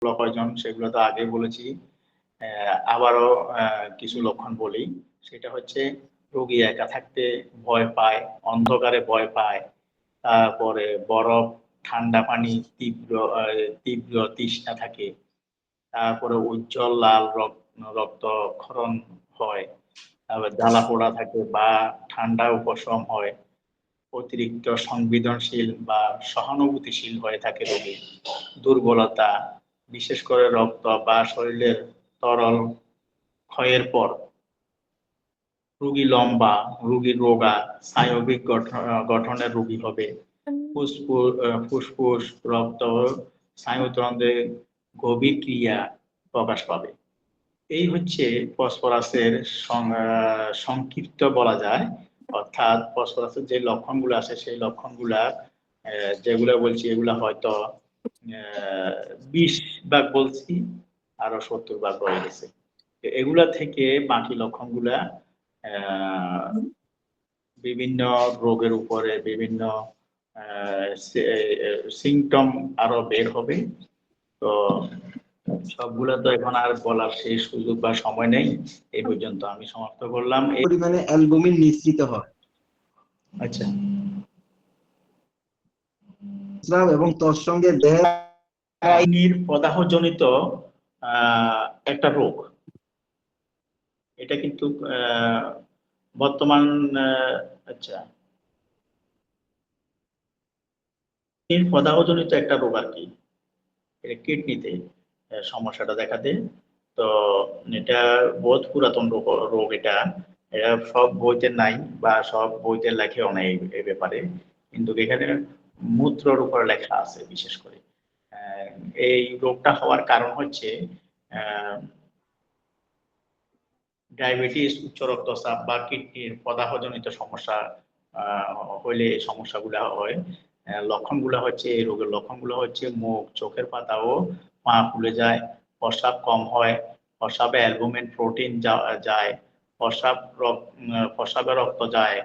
কয়জন সেগুলো তো আগে বলেছি। আবারও কিছু লক্ষণ বলি। সেটা হচ্ছে রোগী একা থাকতে ভয় পায়, অন্ধকারে ভয় পায়। তারপরে বরফ, ঠান্ডা পানি, তীব্র তৃষ্ণা থাকে। তারপরে উজ্জ্বল লাল রক্তক্ষরণ হয়। তারপর জ্বালা-পোড়া থাকে বা ঠান্ডা উপশম হয়। অতিরিক্ত সংবেদনশীল বা সহানুভূতিশীল হয়ে থাকে রোগী। দুর্বলতা, বিশেষ করে রক্ত বা শরীরের তরল ক্ষয়ের পর। রোগী লম্বা, রোগী রোগা, স্নায়বিক গঠনের রোগী হবে। ফুসফুস, রক্ত, স্নায়ুতন্ত্রে গভীর ক্রিয়া প্রকাশ পাবে। এই হচ্ছে ফসফরাসের সংক্ষিপ্ত বলা যায়। অর্থাৎ ফসফরাসের যে লক্ষণগুলো আছে সেই লক্ষণগুলা যেগুলো বলছি এগুলা হয়তো 20 ভাগ বলছি, আরো 70 ভাগ রয়ে গেছে। এগুলা থেকে বাকি লক্ষণগুলা বিভিন্ন রোগের উপরে বিভিন্ন সিমটম আরো বের হবে। তো সবগুলা তো এখন আর বলার সেই সুযোগ বা সময় নেই। এই পর্যন্ত আমি সমাপ্ত করলাম। পরিমাণে অ্যালবুমিন নিঃসৃত হয়। আচ্ছা, এবং তোর সঙ্গে দেহের প্রদাহজনিত একটা রোগ। এটা কিন্তু বর্তমান আচ্ছা, প্রদাহজনিত একটা রোগ আর কি। এটা কিডনিতে সমস্যাটা দেখা দেয়। তো এটা বহুত পুরাতন রোগ এটা। এটা সব বইতে নাই বা সব বইতে লেখেও নাই এই ব্যাপারে, কিন্তু এখানে মূত্রর উপর লেখা আছে বিশেষ করে। এই রোগটা হওয়ার কারণ হচ্ছে ডায়াবেটিস, উচ্চ রক্তচাপ বা কিডনির প্রদাহজনিত সমস্যা হইলে এই সমস্যাগুলো হয়। লক্ষণগুলো হচ্ছে, এই রোগের লক্ষণগুলো হচ্ছে মুখ, চোখের পাতা ও পা ফুলে যায়, প্রস্রাব কম হয়, প্রস্রাবে অ্যালবুমিন প্রোটিন যায়, প্রস্রাবে রক্ত যায়,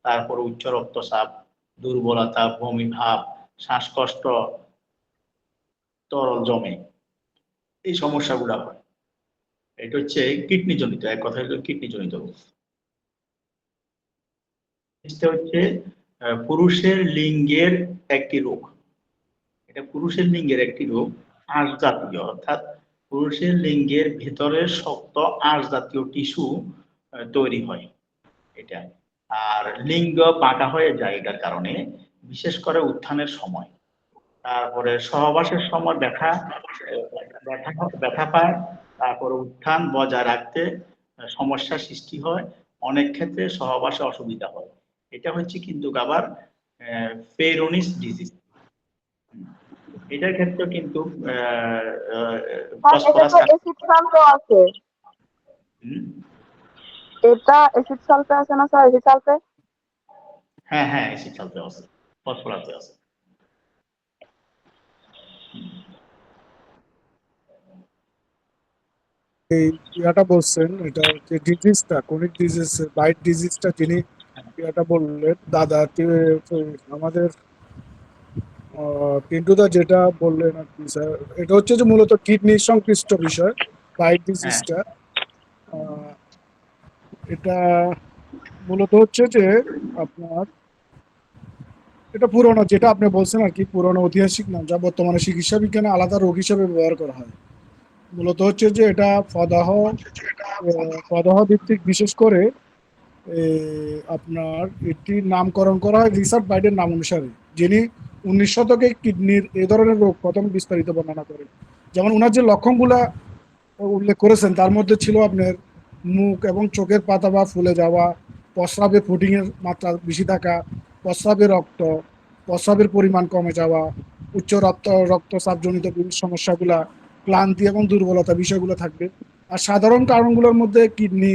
তারপর উচ্চ রক্তচাপ, দুর্বলতা, বমি ভাব, শ্বাসকষ্ট, তরল জমে, এই সমস্যাগুলো হয়। এটা হচ্ছে কিডনি জনিত, এক কথা হলো কিডনি জনিত রোগ। হচ্ছে পুরুষের লিঙ্গের একটি রোগ। এটা পুরুষের লিঙ্গের একটি রোগ, আঁশ জাতীয়, অর্থাৎ পুরুষের লিঙ্গের ভেতরের শক্ত আঁশ জাতীয় টিস্যু তৈরি হয় এটা। আর লিঙ্গ বাঁকা হয়ে যায় এটার কারণে, বিশেষ করে উত্থানের সময়। তারপরে সহবাসের সময় ব্যথা ব্যথা ব্যথা পায়। তারপরে উত্থান বজায় রাখতে সমস্যা সৃষ্টি হয়। অনেক ক্ষেত্রে সহবাসে অসুবিধা হয়। এটা হচ্ছে কিন্তু আবার পেরোনিস ডিজিজ। এটার ক্ষেত্রে কিন্তু ফসফরাস আছে। এটা অ্যাসিড সালফে আছে না স্যার? অ্যাসিড সালফে? হ্যাঁ হ্যাঁ, অ্যাসিড সালফে আছে, ফসফরাসে আছে। এই ইয়াটা বলছেন, এটা যে ডিজিজটা, কোনিক ডিজিজ, বাইট ডিজিজটা যিনি ইয়াটা বললেন দাদা, আমাদের পিন্টুদা যেটা বললেন আর কি স্যার, এটা হচ্ছে যে মূলত কিডনি সংশ্লিষ্ট বিষয় বাইট ডিজিজটা। এটা মূলত হচ্ছে যে আপনার এটা পুরোনো, যেটা আপনি বলছেন আর কি, পুরোনো ঐতিহাসিক নাম, যা বর্তমানে চিকিৎসা বিজ্ঞানে আলাদা রোগ হিসেবে ব্যবহার করা হয়। মূলত হচ্ছে যে এটা প্রদাহ ভিত্তিক, বিশেষ করে আপনার এটির নামকরণ করা হয় রিচার্ড বাইডের নাম অনুসারে, যিনি 19 শতকে কিডনির এই ধরনের রোগ প্রথম বিস্তারিত বর্ণনা করেন। যেমন ওনার যে লক্ষণগুলা উল্লেখ করেছেন তার মধ্যে ছিল আপনার মুখ এবং চোখের পাতা বা ফুলে যাওয়া, প্রস্রাবে ফুডিংয়ের মাত্রা বেশি থাকা, প্রস্রাবে রক্ত, প্রস্রাবের পরিমাণ কমে যাওয়া, উচ্চ রক্তচাপজনিত সমস্যাগুলা, ক্লান্তি এবং দুর্বলতা বিষয়গুলো থাকবে। আর সাধারণ কারণগুলোর মধ্যে কিডনি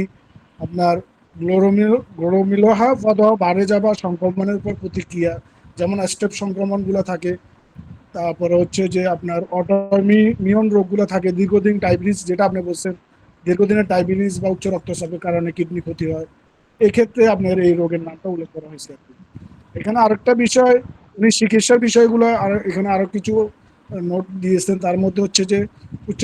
আপনার গ্লোমেরুলার প্রদাহ বাড়ে যাওয়া, সংক্রমণের উপর প্রতিক্রিয়া, যেমন স্টেপ সংক্রমণগুলো থাকে। তারপরে হচ্ছে যে আপনার অটোইমিউন রোগগুলো থাকে, দীর্ঘদিন ডায়াবেটিস, যেটা আপনি বলছেন, দীর্ঘদিনের ডায়াবেটিস বা উচ্চ রক্তচাপের কারণে কিডনি ক্ষতি হয়। এক্ষেত্রে আপনার এই রোগের নামটা উল্লেখ করা হয়েছে। এখানে আরেকটা বিষয়, উনি চিকিৎসার বিষয়গুলো আর এখানে আরো কিছু নোট দিয়েছেন, তার মধ্যে হচ্ছে যে উচ্চ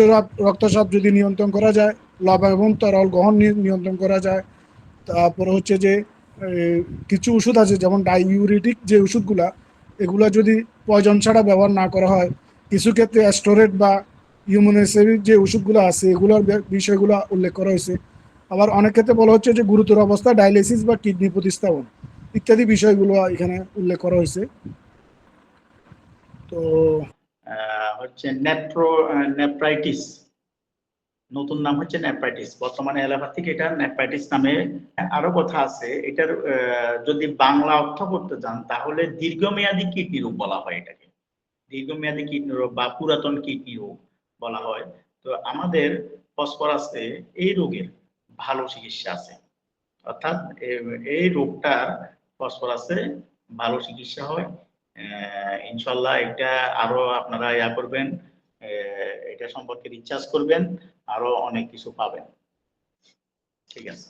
রক্তচাপ যদি নিয়ন্ত্রণ করা যায়, লবণ এবং তরল গ্রহণ নিয়ন্ত্রণ করা যায়, তারপরে হচ্ছে যে কিছু ওষুধ আছে যেমন ডাইউরেটিক যে ওষুধগুলা, এগুলা যদি প্রয়োজন ছাড়া ব্যবহার না করা হয়, কিছু ক্ষেত্রে অ্যাস্টোরেট বা ইউমোনেসেরিক যে ওষুধগুলো আছে এগুলোর বিষয়গুলো উল্লেখ করা হয়েছে। আবার অনেক ক্ষেত্রে বলা হচ্ছে যে গুরুতর অবস্থা ডায়ালিসিস বা কিডনি প্রতিস্থাপন ইত্যাদি বিষয়গুলো এখানে উল্লেখ করা হয়েছে। তো হচ্ছে নেফ্রাইটিস, নতুন নাম হচ্ছে নেফ্রাইটিস, বর্তমানে অ্যালোপ্যাথিক এটা নেফ্রাইটিস নামে। আরো কথা আছে এটার, যদি বাংলা অর্থ করতে যান তাহলে দীর্ঘমেয়াদী কিডনি রোগ বলা হয় এটাকে, দীর্ঘমেয়াদী কিডনি রোগ বা পুরাতন কিডনি রোগ বলা হয়। তো আমাদের ফসফরাসে এই রোগের ভালো চিকিৎসা আছে, অর্থাৎ এই রোগটার ফসফরাসে ভালো চিকিৎসা হয়। ইনশাল্লাহ এটা আরো আপনারা ইয়া করবেন, এটা সম্পর্কে রিসার্চ করবেন, আরো অনেক কিছু পাবেন। ঠিক আছে।